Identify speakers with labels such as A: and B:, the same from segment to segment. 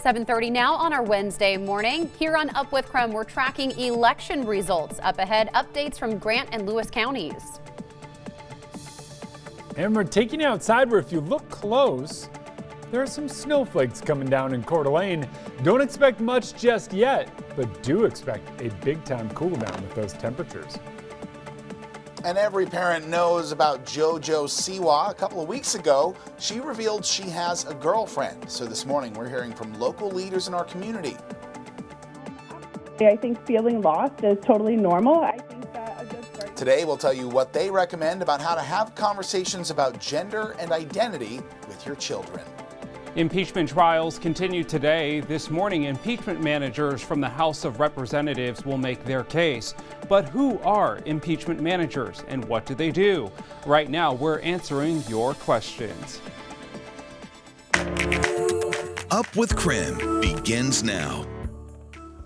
A: 7:30 now on our Wednesday morning. Here on Up with KREM, we're tracking election results. Up ahead, updates from Grant and Lewis counties.
B: And we're taking you outside where if you look close, there are some snowflakes coming down in Coeur d'Alene. Don't expect much just yet, but do expect a big time cool down with those temperatures.
C: And every parent knows about JoJo Siwa. A couple of weeks ago, she revealed she has a girlfriend. So this morning, we're hearing from local leaders in our community.
D: I think feeling lost is totally normal. I think that a good start.
C: Today, we'll tell you what they recommend about how to have conversations about gender and identity with your children.
E: Impeachment trials continue today. This morning, impeachment managers from the House of Representatives will make their case. But who are impeachment managers and what do they do? Right now, we're answering your questions.
F: Up with KREM begins now.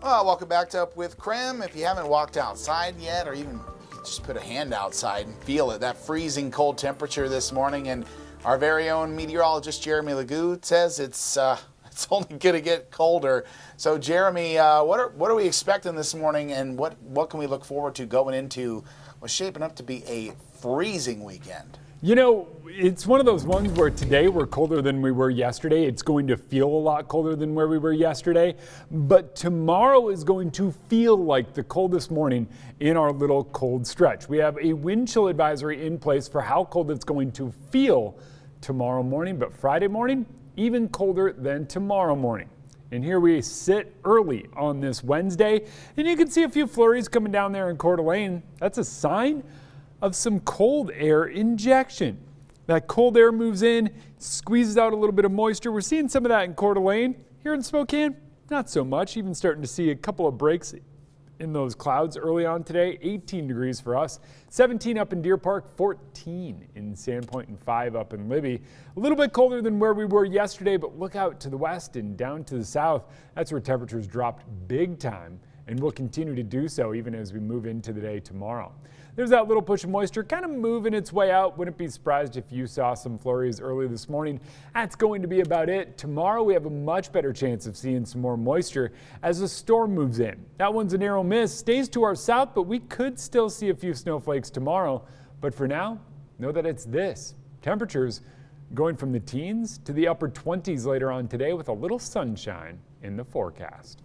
C: Welcome back to Up with KREM. If you haven't walked outside yet, or even just put a hand outside and feel it, that freezing cold temperature this morning, and our very own meteorologist, Jeremy Legout, says it's only going to get colder. So, Jeremy, what are we expecting this morning, and what can we look forward to going into what's shaping up to be a freezing weekend?
B: You know, it's one of those ones where today we're colder than we were yesterday. It's going to feel a lot colder than where we were yesterday. But tomorrow is going to feel like the coldest morning in our little cold stretch. We have a wind chill advisory in place for how cold it's going to feel tomorrow morning, but Friday morning, even colder than tomorrow morning. And here we sit early on this Wednesday, and you can see a few flurries coming down there in Coeur d'Alene. That's a sign of some cold air injection. That cold air moves in, squeezes out a little bit of moisture. We're seeing some of that in Coeur d'Alene. Here in Spokane, not so much. Even starting to see a couple of breaks in those clouds early on today. 18 degrees for us, 17 up in Deer Park, 14 in Sandpoint, and 5 up in Libby. A little bit colder than where we were yesterday, but look out to the west and down to the south. That's where temperatures dropped big time and will continue to do so even as we move into the day tomorrow. There's that little push of moisture kind of moving its way out. Wouldn't be surprised if you saw some flurries early this morning. That's going to be about it. Tomorrow we have a much better chance of seeing some more moisture as a storm moves in. That one's a narrow miss, stays to our south, but we could still see a few snowflakes tomorrow. But for now, know that it's this. Temperatures going from the teens to the upper 20s later on today with a little sunshine in the forecast.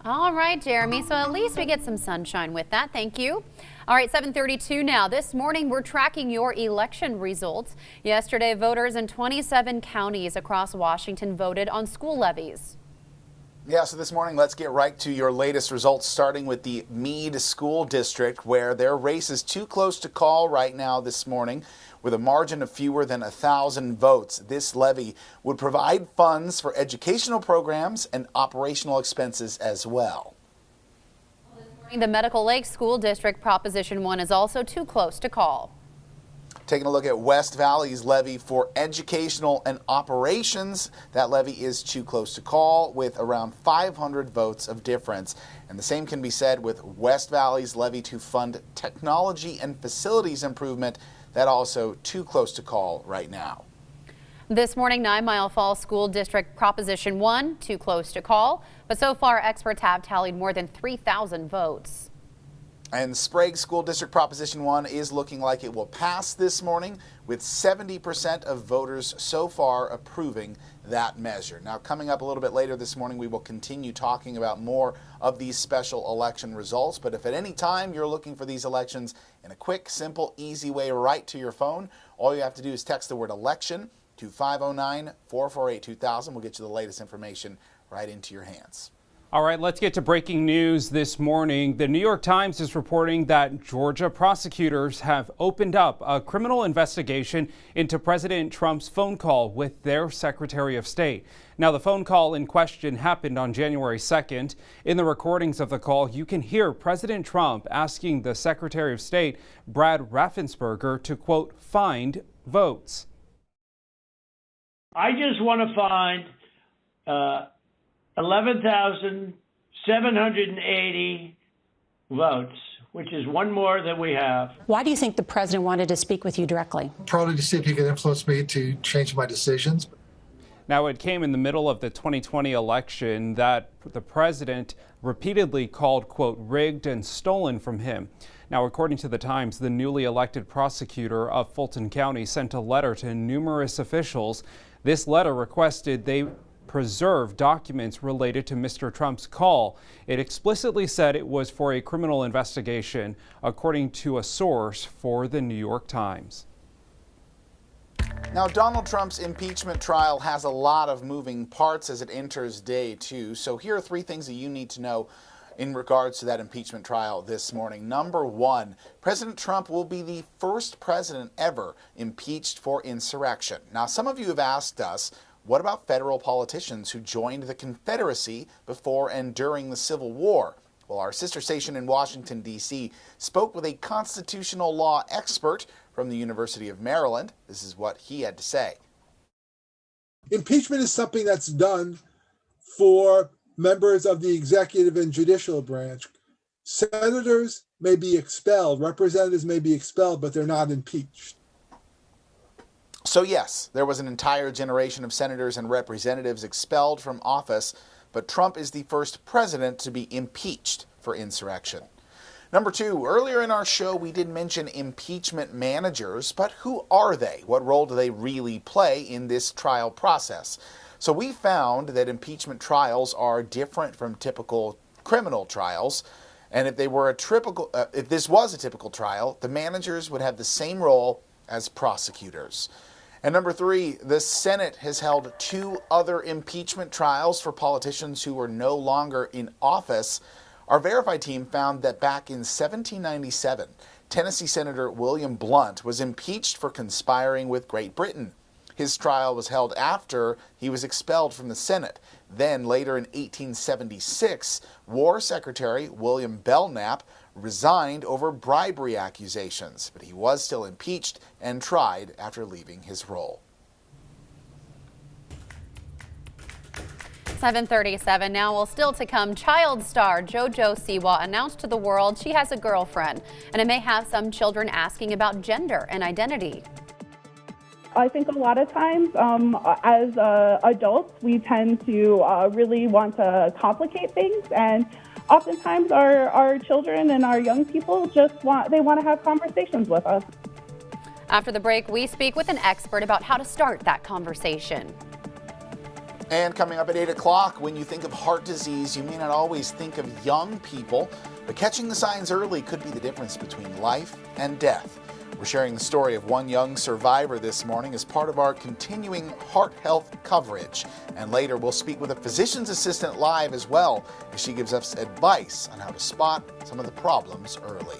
A: All right, Jeremy, so at least we get some sunshine with that. Thank you. All right, 7:32 now. This morning, we're tracking your election results. Yesterday, voters in 27 counties across Washington voted on school levies.
C: Yeah, so this morning, let's get right to your latest results, starting with the Meade School District, where their race is too close to call right now this morning. With a margin of fewer than 1,000 votes, this levy would provide funds for educational programs and operational expenses as well.
A: The Medical Lake School District Proposition 1 is also too close to call.
C: Taking a look at West Valley's levy for educational and operations, that levy is too close to call with around 500 votes of difference. And the same can be said with West Valley's levy to fund technology and facilities improvement. That also too close to call right now.
A: This morning, 9 Mile Falls School District Proposition 1, too close to call. But so far, experts have tallied more than 3,000 votes.
C: And Sprague School District Proposition 1 is looking like it will pass this morning, with 70% of voters so far approving that measure. Now, coming up a little bit later this morning, we will continue talking about more of these special election results. But if at any time you're looking for these elections in a quick, simple, easy way right to your phone, all you have to do is text the word election to 509-448-2000. We'll get you the latest information right into your hands.
E: All right, let's get to breaking news this morning. The New York Times is reporting that Georgia prosecutors have opened up a criminal investigation into President Trump's phone call with their Secretary of State. Now, the phone call in question happened on January 2nd. In the recordings of the call, you can hear President Trump asking the Secretary of State, Brad Raffensperger, to, quote, find votes.
G: I just want to find 11,780 votes, which is one more than we have.
H: Why do you think the president wanted to speak with you directly?
I: Probably to see if he could influence me to change my decisions.
E: Now, it came in the middle of the 2020 election that the president repeatedly called, quote, rigged and stolen from him. Now, according to the Times, the newly elected prosecutor of Fulton County sent a letter to numerous officials. This letter requested they preserve documents related to Mr. Trump's call. It explicitly said it was for a criminal investigation, according to a source for the New York Times.
C: Now, Donald Trump's impeachment trial has a lot of moving parts as it enters day 2. So here are 3 things that you need to know in regards to that impeachment trial this morning. Number 1, President Trump will be the first president ever impeached for insurrection. Now, some of you have asked us, what about federal politicians who joined the Confederacy before and during the Civil War? Well, our sister station in Washington, D.C. spoke with a constitutional law expert from the University of Maryland. This is what he had to say.
H: Impeachment is something that's done for members of the executive and judicial branch. Senators may be expelled, representatives may be expelled, but they're not impeached.
C: So yes, there was an entire generation of senators and representatives expelled from office, but Trump is the first president to be impeached for insurrection. Number 2, earlier in our show we did mention impeachment managers, but who are they? What role do they really play in this trial process? So we found that impeachment trials are different from typical criminal trials, and if this was a typical trial, the managers would have the same role as prosecutors. And number 3, the Senate has held 2 other impeachment trials for politicians who were no longer in office. Our Verified team found that back in 1797, Tennessee Senator William Blount was impeached for conspiring with Great Britain. His trial was held after he was expelled from the Senate. Then, later in 1876, War Secretary William Belknap resigned over bribery accusations, but he was still impeached and tried after leaving his role.
A: 7:37 now. Well, still to come, child star JoJo Siwa announced to the world she has a girlfriend, and it may have some children asking about gender and identity.
D: I think a lot of times as adults, we tend to really want to complicate things, and oftentimes our children and our young people just want to have conversations with us.
A: After the break, we speak with an expert about how to start that conversation.
C: And coming up at 8 o'clock, when you think of heart disease, you may not always think of young people, but catching the signs early could be the difference between life and death. We're sharing the story of one young survivor this morning as part of our continuing heart health coverage. And later, we'll speak with a physician's assistant live as well, as she gives us advice on how to spot some of the problems early.